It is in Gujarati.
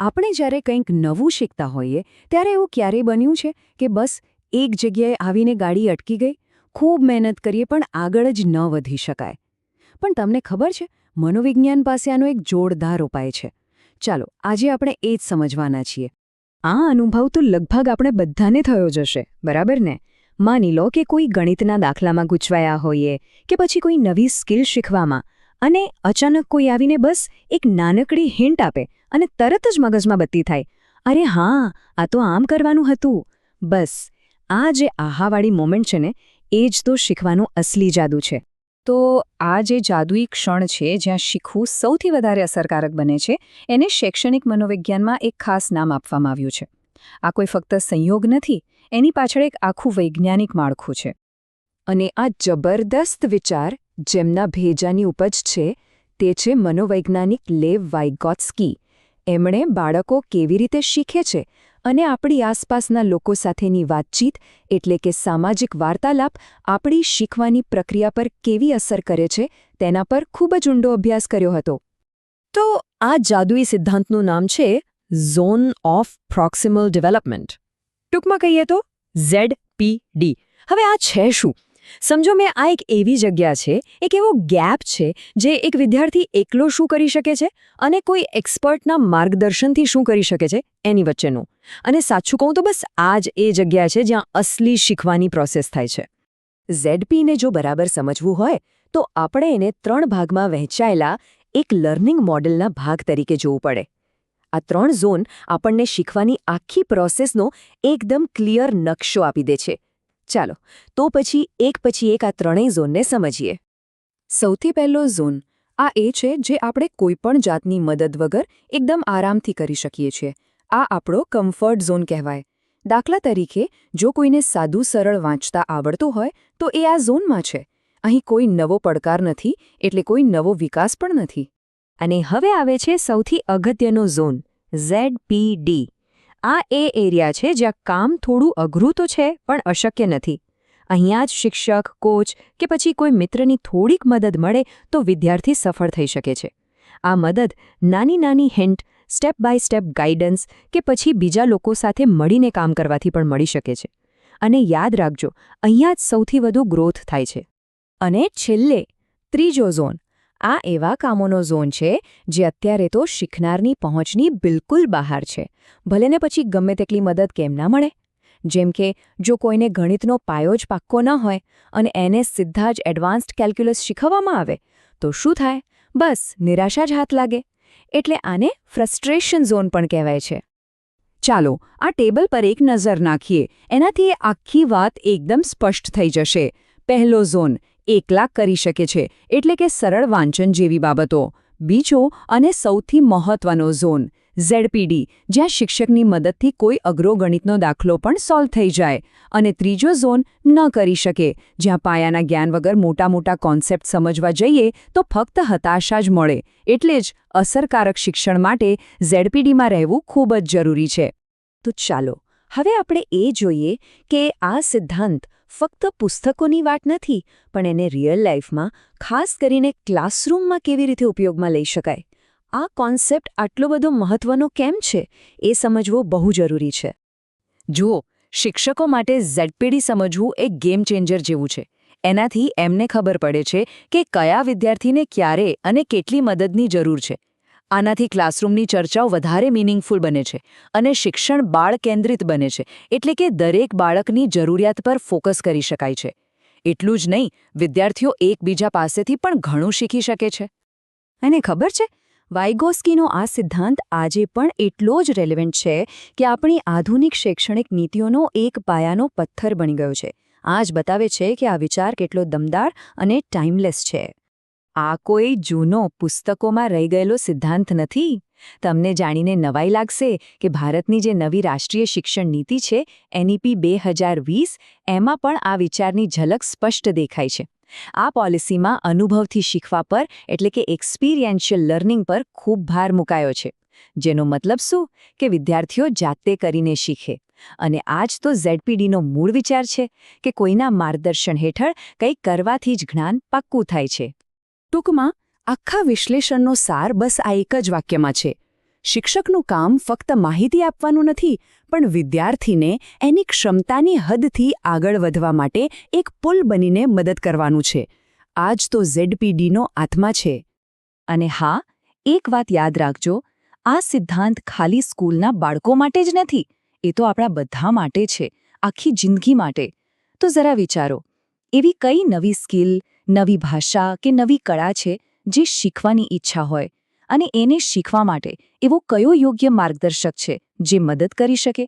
આપણે જ્યારે કંઈક નવું શીખતા હોઈએ ત્યારે એવું ક્યારેય બન્યું છે કે બસ એક જગ્યાએ આવીને ગાડી અટકી ગઈ, ખૂબ મહેનત કરીએ પણ આગળ જ ન વધી શકાય? પણ તમને ખબર છે, મનોવિજ્ઞાન પાસે આનો એક જોરદાર ઉપાય છે. ચાલો આજે આપણે એ જ સમજવાના છીએ. આ અનુભવ તો લગભગ આપણે બધાને થયો જ હશે, બરાબર ને? માની લો કે કોઈ ગણિતના દાખલામાં ગૂંચવાયા હોઈએ કે પછી કોઈ નવી સ્કિલ શીખવામાં, અને અચાનક કોઈ આવીને બસ એક નાનકડી હિન્ટ આપે અને તરત જ મગજમાં બત્તી થાય, અરે હા, આ તો આમ કરવાનું હતું. બસ આ જે આહાવાળી મોમેન્ટ છે ને, એ જ તો શીખવાનું અસલી જાદુ છે. તો આ જે જાદુઈ ક્ષણ છે જ્યાં શીખવું સૌથી વધારે અસરકારક બને છે, એને શૈક્ષણિક મનોવિજ્ઞાનમાં એક ખાસ નામ આપવામાં આવ્યું છે. આ કોઈ ફક્ત સંયોગ નથી, એની પાછળ એક આખું વૈજ્ઞાનિક માળખું છે. અને આ જબરદસ્ત વિચાર જેમના ભેજાની ઉપજ છે, તે છે મનોવૈજ્ઞાનિક લેવ વાઇગોત્સ્કી. એમણે બાળકો કેવી રીતે શીખે છે અને આપણી આસપાસના લોકો સાથેની વાતચીત એટલે કે સામાજિક વાર્તાલાપ આપણી શીખવાની પ્રક્રિયા પર કેવી અસર કરે છે તેના પર ખૂબ જ ઊંડો અભ્યાસ કર્યો હતો. તો આ જાદુઈ સિદ્ધાંતનું નામ છે ઝોન ઓફ પ્રોક્સિમલ ડેવલપમેન્ટ. ટૂંકમાં કહીએ તો ZPD. હવે આ છે શું? સમજો, મેં આ એક એવી જગ્યા છે, એક એવો ગેપ છે જે એક વિદ્યાર્થી એકલો શું કરી શકે છે અને કોઈ એક્સપર્ટના માર્ગદર્શનથી શું કરી શકે છે એની વચ્ચેનું. અને સાચું કહું તો બસ આ જ એ જગ્યા છે જ્યાં અસલી શીખવાની પ્રોસેસ થાય છે. ZPને જો બરાબર સમજવું હોય તો આપણે એને 3 ભાગમાં વહેંચાયેલા એક લર્નિંગ મોડેલના ભાગ તરીકે જોવું પડે. આ 3 ઝોન આપણને શીખવાની આખી પ્રોસેસનો એકદમ ક્લિયર નકશો આપી દે છે. ચાલો તો પછી એક આ ત્રણેય ઝોનને સમજીએ. સૌથી પહેલો ઝોન આ એ છે જે આપણે કોઈપણ જાતની મદદ વગર એકદમ આરામથી કરી શકીએ છીએ. આ આપણો કમ્ફર્ટ ઝોન કહેવાય. દાખલા તરીકે, જો કોઈને સાદું સરળ વાંચતા આવડતું હોય તો એ આ ઝોનમાં છે. અહીં કોઈ નવો પડકાર નથી, એટલે કોઈ નવો વિકાસ પણ નથી. અને હવે આવે છે સૌથી અગત્યનો ઝોન, ZPD. આ એ એરિયા છે જ્યાં કામ થોડું અઘરું તો છે પણ અશક્ય નથી. અહીંયા જ શિક્ષક, કોચ કે પછી કોઈ મિત્રની થોડીક મદદ મળે તો વિદ્યાર્થી સફળ થઈ શકે છે. આ મદદ નાની નાની hint, step by step guidance કે પછી બીજા લોકો સાથે મળીને કામ કરવાથી પણ મળી શકે છે. અને યાદ રાખજો, અહીંયા જ સૌથી વધુ ગ્રોથ થાય છે. અને છેલ્લે ત્રીજો ઝોન, આ એવા કામોનો ઝોન છે જે અત્યારે તો શીખનારની પહોંચની બિલકુલ બહાર છે, ભલેને પછી ગમે તેટલી મદદ કેમ ના મળે. જેમ કે જો કોઈને ગણિતનો પાયો જ પાક્કો ન હોય અને એને સીધા જ એડવાન્સ્ડ કેલ્ક્યુલસ શીખવવામાં આવે તો શું થાય? બસ નિરાશા જ હાથ લાગે. એટલે આને ફ્રસ્ટ્રેશન ઝોન પણ કહેવાય છે. ચાલો આ ટેબલ પર એક નજર નાખીએ, એનાથી આખી વાત એકદમ સ્પષ્ટ થઈ જશે. પહેલો ઝોન એકલા કરી શકે છે, એટલે કે સરળ વાંચન જેવી બાબતો. બીજો અને સૌથી મહત્વનો ઝોન, ZPD, જ્યાં શિક્ષકની મદદથી કોઈ અઘરો ગણિતનો દાખલો પણ સોલ્વ થઈ જાય. અને ત્રીજો ઝોન ન કરી શકે, જ્યાં પાયાના જ્ઞાન વગર મોટા કોન્સેપ્ટ સમજવા જઈએ તો ફક્ત હતાશા જ મળે. એટલે જ અસરકારક શિક્ષણ માટે ZPDમાં રહેવું ખૂબ જ જરૂરી છે. તો ચાલો હવે આપણે એ જોઈએ કે આ સિદ્ધાંત ફક્ત પુસ્તકોની વાત નથી, પણ એને રિયલ લાઈફમાં, ખાસ કરીને ક્લાસરૂમમાં કેવી રીતે ઉપયોગમાં લઈ શકાય. આ કોન્સેપ્ટ આટલો બધો મહત્વનો કેમ છે એ સમજવો બહુ જરૂરી છે. જુઓ, શિક્ષકો માટે ZPD સમજવું એક ગેમ ચેન્જર જેવું છે. એનાથી એમને ખબર પડે છે કે કયા વિદ્યાર્થીને ક્યારે અને કેટલી મદદની જરૂર છે. આનાથી ક્લાસરૂમની ચર્ચાઓ વધારે મીનિંગફુલ બને છે અને શિક્ષણ બાળ કેન્દ્રિત બને છે, એટલે કે દરેક બાળકની જરૂરિયાત પર ફોકસ કરી શકાય છે. એટલું જ નહીં, વિદ્યાર્થીઓ એકબીજા પાસેથી પણ ઘણું શીખી શકે છે. અને ખબર છે, વાઇગોત્સ્કીનો આ સિદ્ધાંત આજે પણ એટલો જ રેલેવન્ટ છે કે આપણી આધુનિક શૈક્ષણિક નીતિઓનો એક પાયાનો પથ્થર બની ગયો છે. આ જ બતાવે છે કે આ વિચાર કેટલો દમદાર અને ટાઈમલેસ છે. આ કોઈ જૂનો પુસ્તકોમાં રહી ગયેલો સિદ્ધાંત નથી. તમને જાણીને નવાઈ લાગશે કે ભારતની જે નવી રાષ્ટ્રીય શિક્ષણ નીતિ છે, NEP 2020, એમાં પણ આ વિચારની ઝલક સ્પષ્ટ દેખાય છે. આ પોલિસીમાં અનુભવથી શીખવા પર, એટલે કે એક્સપિરિયન્શિયલ લર્નિંગ પર ખૂબ ભાર મુકાયો છે. જેનો મતલબ શું? કે વિદ્યાર્થીઓ જાતે કરીને શીખે. અને આ જ તો ZPDનો મૂળ વિચાર છે કે કોઈના માર્ગદર્શન હેઠળ કંઈક કરવાથી જ જ્ઞાન પાક્કું થાય છે. ટૂંકમાં આખા વિશ્લેષણનો સાર બસ આ એક જ વાક્યમાં છે: શિક્ષકનું કામ ફક્ત માહિતી આપવાનું નથી, પણ વિદ્યાર્થીને એની ક્ષમતાની હદથી આગળ વધવા માટે એક પુલ બનીને મદદ કરવાનું છે. આ જ તો ZPDનો આત્મા છે. અને હા, એક વાત યાદ રાખજો, આ સિદ્ધાંત ખાલી સ્કૂલના બાળકો માટે જ નથી, એ તો આપણા બધા માટે છે, આખી જિંદગી માટે. તો જરા વિચારો, એવી કઈ નવી સ્કિલ, નવી ભાષા કે નવી કળા છે જે શીખવાની ઈચ્છા હોય, અને એને શીખવા માટે એવો કયો યોગ્ય માર્ગદર્શક છે જે મદદ કરી શકે?